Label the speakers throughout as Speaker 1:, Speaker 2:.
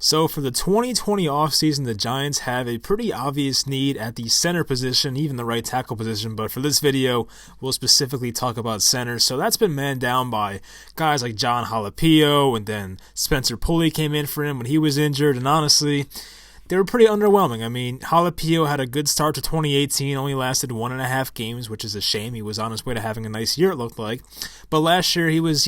Speaker 1: So for the 2020 offseason, the Giants have a pretty obvious need at the center position, even the right tackle position. But for this video, we'll specifically talk about center. So that's been manned down by guys like John Jalapeno, and then Spencer Pulley came in for him when he was injured. And honestly, they were pretty underwhelming. I mean, Jalapeno had a good start to 2018, only lasted 1.5 games, which is a shame. He was on his way to having a nice year, it looked like. But last year, he was,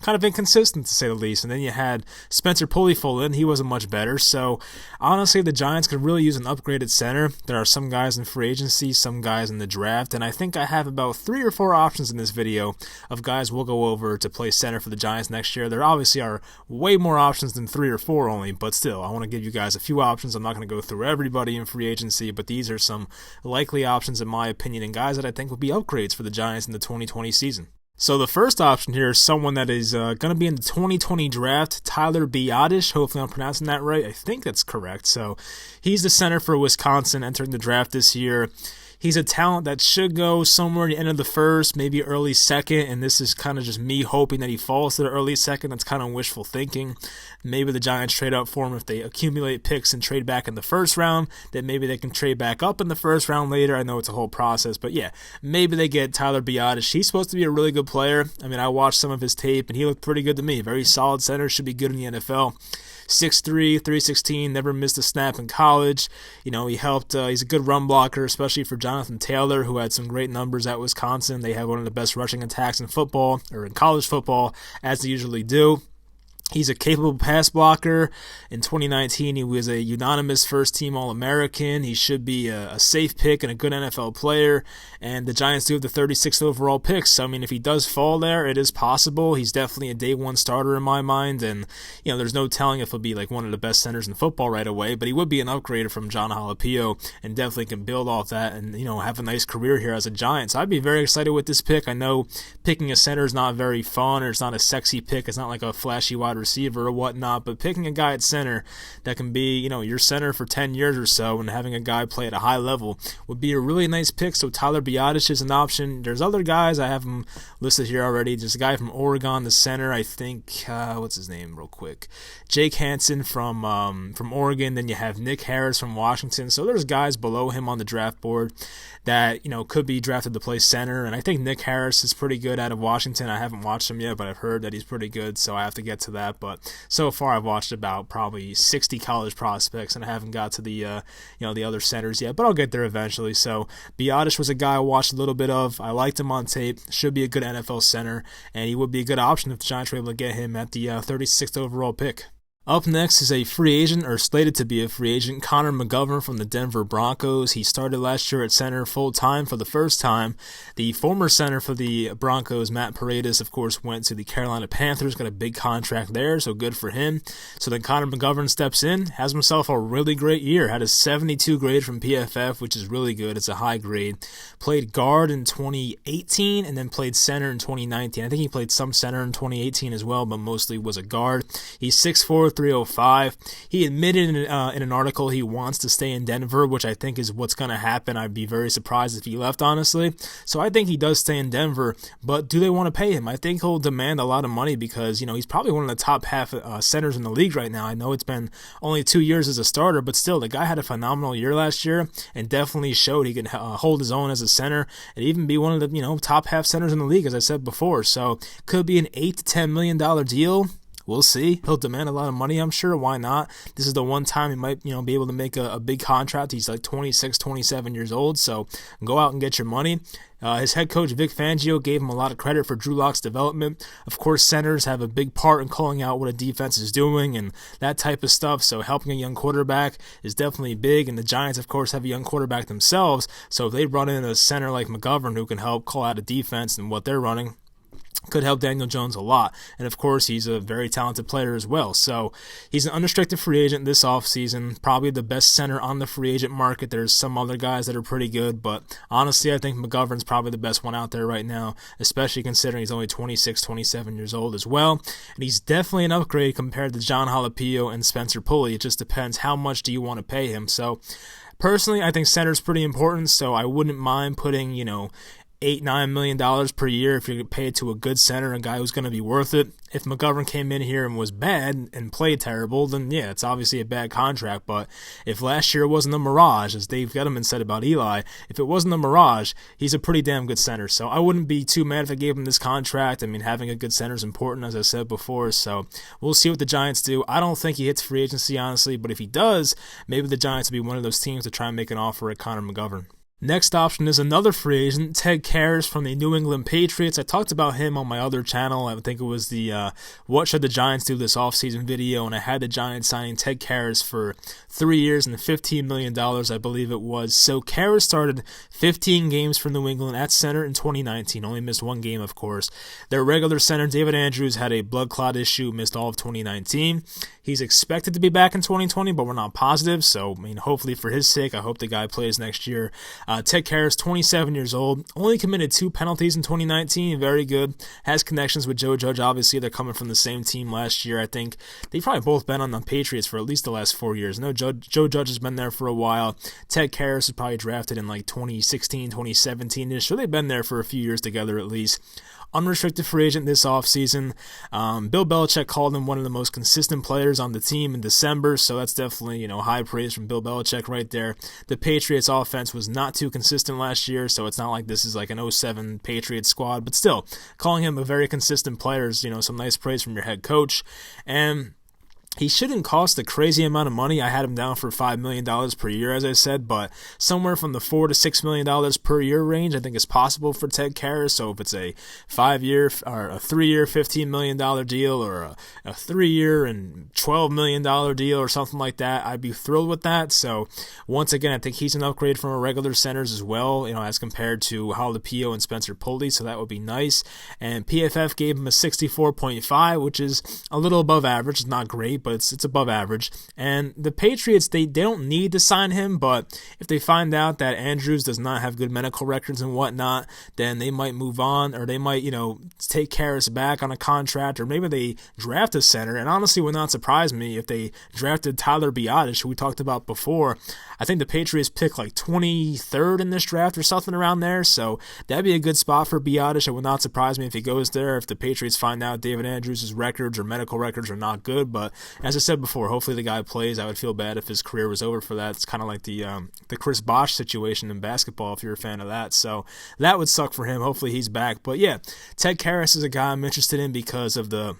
Speaker 1: kind of inconsistent, to say the least. And then you had Spencer Pulley full in. He wasn't much better. So, honestly, the Giants could really use an upgraded center. There are some guys in free agency, some guys in the draft, and I think I have about 3 or 4 options in this video of guys we'll go over to play center for the Giants next year. There obviously are way more options than 3 or 4 only, but still, I want to give you guys a few options. I'm not going to go through everybody in free agency, but these are some likely options in my opinion, and guys that I think would be upgrades for the Giants in the 2020 season. So the first option here is someone that is going to be in the 2020 draft, Tyler Biadasz. Hopefully I'm pronouncing that right. I think that's correct. So he's the center for Wisconsin entering the draft this year. He's a talent that should go somewhere at the end of the first, maybe early second, and this is kind of just me hoping that he falls to the early second. That's kind of wishful thinking. Maybe the Giants trade up for him if they accumulate picks and trade back in the first round, then maybe they can trade back up in the first round later. I know it's a whole process, but yeah, maybe they get Tyler Biadasz. He's supposed to be a really good player. I mean, I watched some of his tape, and he looked pretty good to me. Very solid center, should be good in the NFL. 6'3", 316, never missed a snap in college. He helped. He's a good run blocker, especially for Jonathan Taylor, who had some great numbers at Wisconsin. They have one of the best rushing attacks in football, or in college football, as they usually do. He's a capable pass blocker. In 2019, he was a unanimous first-team All-American. He should be a safe pick and a good NFL player. And the Giants do have the 36th overall pick. So, I mean, if he does fall there, it is possible. He's definitely a day-one starter in my mind. And, there's no telling if he'll be like one of the best centers in football right away. But he would be an upgrade from John Jalapeno and definitely can build off that and, have a nice career here as a Giant. So I'd be very excited with this pick. I know picking a center is not very fun, or it's not a sexy pick. It's not like a flashy wide receiver or whatnot, but picking a guy at center that can be, your center for 10 years or so and having a guy play at a high level would be a really nice pick. So Tyler Biadasz is an option. There's other guys. I have them listed here already. There's a guy from Oregon, the center, I think, what's his name real quick? Jake Hansen from Oregon. Then you have Nick Harris from Washington. So there's guys below him on the draft board that, could be drafted to play center. And I think Nick Harris is pretty good out of Washington. I haven't watched him yet, but I've heard that he's pretty good, so I have to get to that. But so far I've watched about probably 60 college prospects, and I haven't got to the the other centers yet, but I'll get there eventually. So Biadasz was a guy I watched a little bit of. I liked him on tape. Should be a good NFL center, and he would be a good option if the Giants were able to get him at the 36th overall pick. Up next is a free agent, or slated to be a free agent, Connor McGovern from the Denver Broncos. He started last year at center full-time for the first time. The former center for the Broncos, Matt Paredes, of course, went to the Carolina Panthers, got a big contract there, so good for him. So then Connor McGovern steps in, has himself a really great year, had a 72 grade from PFF, which is really good. It's a high grade. Played guard in 2018 and then played center in 2019. I think he played some center in 2018 as well, but mostly was a guard. He's 6'4", 305. He admitted in an article he wants to stay in Denver, which I think is what's going to happen. I'd be very surprised if he left, honestly. So I think he does stay in Denver, but do they want to pay him? I think he'll demand a lot of money because, he's probably one of the top half centers in the league right now. I know it's been only 2 years as a starter, but still, the guy had a phenomenal year last year and definitely showed he can hold his own as a center and even be one of the, top half centers in the league, as I said before. So could be an $8 to $10 million deal. We'll see. He'll demand a lot of money, I'm sure. Why not? This is the one time he might, be able to make a big contract. He's like 26, 27 years old, so go out and get your money. His head coach, Vic Fangio, gave him a lot of credit for Drew Lock's development. Of course, centers have a big part in calling out what a defense is doing and that type of stuff, so helping a young quarterback is definitely big, and the Giants, of course, have a young quarterback themselves, so if they run in a center like McGovern who can help call out a defense and what they're running, could help Daniel Jones a lot. And of course, he's a very talented player as well. So he's an unrestricted free agent this offseason, probably the best center on the free agent market. There's some other guys that are pretty good, but honestly, I think McGovern's probably the best one out there right now, especially considering he's only 26, 27 years old as well. And he's definitely an upgrade compared to John Jalapeno and Spencer Pulley. It just depends how much do you want to pay him. So personally, I think center's pretty important, so I wouldn't mind putting, $8-9 million per year if you pay it to a good center, a guy who's going to be worth it. If McGovern came in here and was bad and played terrible, then yeah, it's obviously a bad contract. But if last year wasn't a mirage, as Dave Gettleman said about Eli, if it wasn't a mirage, he's a pretty damn good center. So I wouldn't be too mad if I gave him this contract. I mean, having a good center is important, as I said before. So we'll see what the Giants do. I don't think he hits free agency, honestly, but if he does, maybe the Giants will be one of those teams to try and make an offer at Connor McGovern. Next option is another free agent, Ted Karras from the New England Patriots. I talked about him on my other channel. I think it was the What Should the Giants Do This Offseason video, and I had the Giants signing Ted Karras for 3 years and $15 million, I believe it was. So Karras started 15 games for New England at center in 2019, only missed one game, of course. Their regular center, David Andrews, had a blood clot issue, missed all of 2019. He's expected to be back in 2020, but we're not positive, so I mean, hopefully for his sake, I hope the guy plays next year. Ted Karras, 27 years old, only committed 2 penalties in 2019, very good. Has connections with Joe Judge, obviously they're coming from the same team last year. I think they've probably both been on the Patriots for at least the last 4 years. I know Joe Judge has been there for a while. Ted Karras was probably drafted in like 2016, 2017-ish, so they've been there for a few years together at least. Unrestricted free agent this offseason. Bill Belichick called him one of the most consistent players on the team in December, so that's definitely, high praise from Bill Belichick right there. The Patriots offense was not too consistent last year, so it's not like this is like an 07 Patriots squad, but still, calling him a very consistent player is, some nice praise from your head coach. And he shouldn't cost a crazy amount of money. I had him down for $5 million per year, as I said, but somewhere from the $4 to $6 million per year range, I think is possible for Ted Karras. So if it's a 5-year or a 3-year $15 million deal, or a 3-year and $12 million deal or something like that, I'd be thrilled with that. So once again, I think he's an upgrade from our regular centers as well, as compared to Jalapeno and Spencer Pulley. So that would be nice. And PFF gave him a 64.5, which is a little above average. It's not great, but it's above average. And the Patriots, they don't need to sign him, but if they find out that Andrews does not have good medical records and whatnot, then they might move on, or they might, take Karras back on a contract, or maybe they draft a center. And honestly, would not surprise me if they drafted Tyler Biadasz, who we talked about before. I think the Patriots pick like 23rd in this draft or something around there, so that'd be a good spot for Biadasz. It would not surprise me if he goes there, if the Patriots find out David Andrews' records or medical records are not good. But as I said before, hopefully the guy plays. I would feel bad if his career was over for that. It's kind of like the Chris Bosh situation in basketball, if you're a fan of that. So that would suck for him. Hopefully he's back. But yeah, Ted Karras is a guy I'm interested in because of the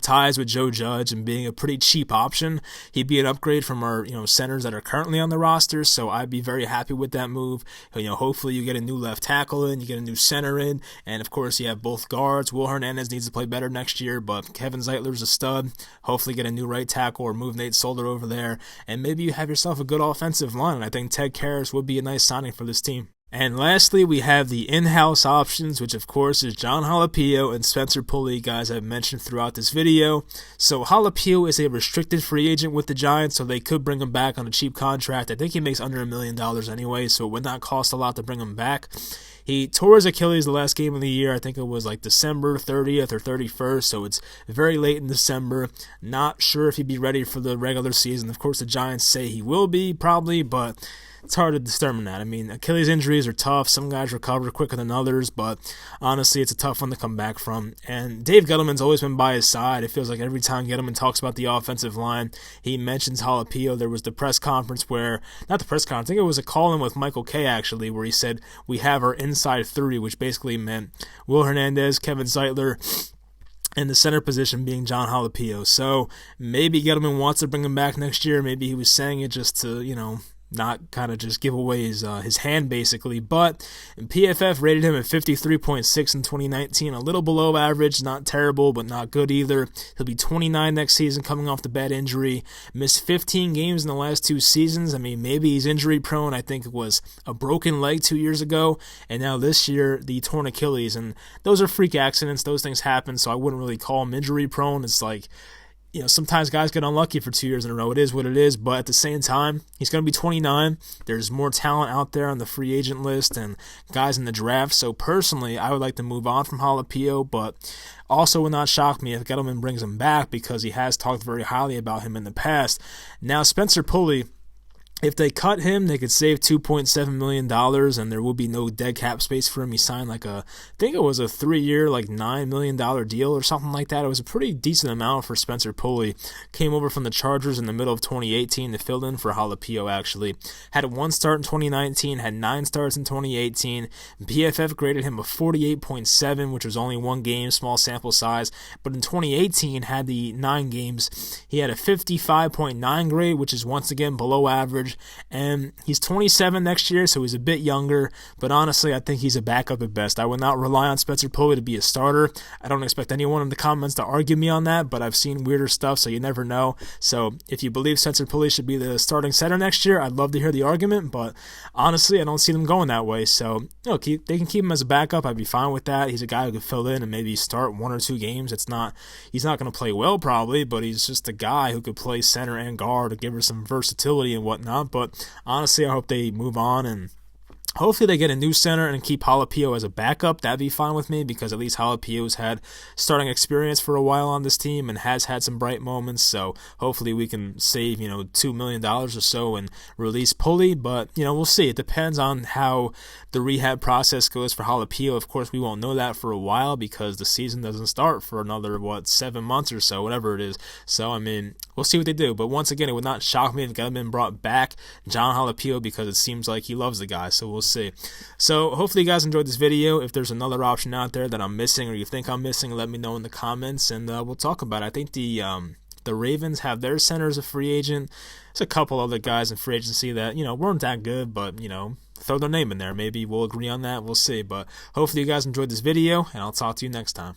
Speaker 1: ties with Joe Judge and being a pretty cheap option. He'd be an upgrade from our centers that are currently on the roster, so I'd be very happy with that move. Hopefully you get a new left tackle in, you get a new center in, and of course you have both guards. Will Hernandez needs to play better next year, but Kevin Zeitler's a stud. Hopefully get a new right tackle or move Nate Solder over there, and maybe you have yourself a good offensive line. I think Ted Karras would be a nice signing for this team. And lastly, we have the in-house options, which of course is John Jalapeno and Spencer Pulley, guys I've mentioned throughout this video. So Jalapeno is a restricted free agent with the Giants, so they could bring him back on a cheap contract. I think he makes under $1 million anyway, so it would not cost a lot to bring him back. He tore his Achilles the last game of the year. I think it was like December 30th or 31st, so it's very late in December. Not sure if he'd be ready for the regular season. Of course, the Giants say he will be, probably, but it's hard to determine that. I mean, Achilles injuries are tough. Some guys recover quicker than others, but honestly, it's a tough one to come back from. And Dave Gettleman's always been by his side. It feels like every time Gettleman talks about the offensive line, he mentions Jalapeno. There was the press conference where, not the press conference, I think it was a call-in with Michael Kay, actually, where he said, we have our inside 3, which basically meant Will Hernandez, Kevin Zeitler, and the center position being John Jalapeno. So maybe Gettleman wants to bring him back next year. Maybe he was saying it just to, not kind of just give away his hand, basically. But PFF rated him at 53.6 in 2019, a little below average, not terrible, but not good either. He'll be 29 next season, coming off the bad injury. Missed 15 games in the last 2 seasons. I mean, maybe he's injury prone. I think it was a broken leg 2 years ago, and now this year, the torn Achilles. And those are freak accidents. Those things happen, so I wouldn't really call him injury prone. It's like, sometimes guys get unlucky for 2 years in a row. It is what it is, but at the same time, he's going to be 29. There's more talent out there on the free agent list and guys in the draft. So personally, I would like to move on from Jalapeno, but also would not shock me if Gettleman brings him back because he has talked very highly about him in the past. Now, Spencer Pulley, If they cut him, they could save $2.7 million, and there will be no dead cap space for him. He signed I think it was a 3-year, $9 million deal or something like that. It was a pretty decent amount for Spencer Pulley. Came over from the Chargers in the middle of 2018 to fill in for Jalapeno, actually. Had 1 start in 2019, had 9 starts in 2018. PFF graded him a 48.7, which was only 1 game, small sample size. But in 2018, had the 9 games, he had a 55.9 grade, which is once again below average. And he's 27 next year, so he's a bit younger, but honestly, I think he's a backup at best. I would not rely on Spencer Pulley to be a starter. I don't expect anyone in the comments to argue me on that, but I've seen weirder stuff, so you never know. So if you believe Spencer Pulley should be the starting center next year, I'd love to hear the argument, but honestly, I don't see them going that way. So they can keep him as a backup. I'd be fine with that. He's a guy who could fill in and maybe start 1 or 2 games. He's not going to play well probably, but he's just a guy who could play center and guard to give her some versatility and whatnot. But honestly, I hope they move on and hopefully they get a new center and keep Jalapeno as a backup. That'd be fine with me because at least Jalapeo's had starting experience for a while on this team and has had some bright moments. So hopefully we can save, $2 million or so and release Pulley. But, we'll see. It depends on how the rehab process goes for Jalapeno. Of course, we won't know that for a while because the season doesn't start for another, 7 months or so, whatever it is. So, we'll see what they do. But once again, it would not shock me if got been brought back, John Jalapeno, because it seems like he loves the guy. So we'll see. So hopefully you guys enjoyed this video. If there's another option out there that I'm missing or you think I'm missing, let me know in the comments and we'll talk about it. I think the Ravens have their center as a free agent. There's a couple other guys in free agency that, weren't that good, but, throw their name in there. Maybe we'll agree on that. We'll see. But hopefully you guys enjoyed this video, and I'll talk to you next time.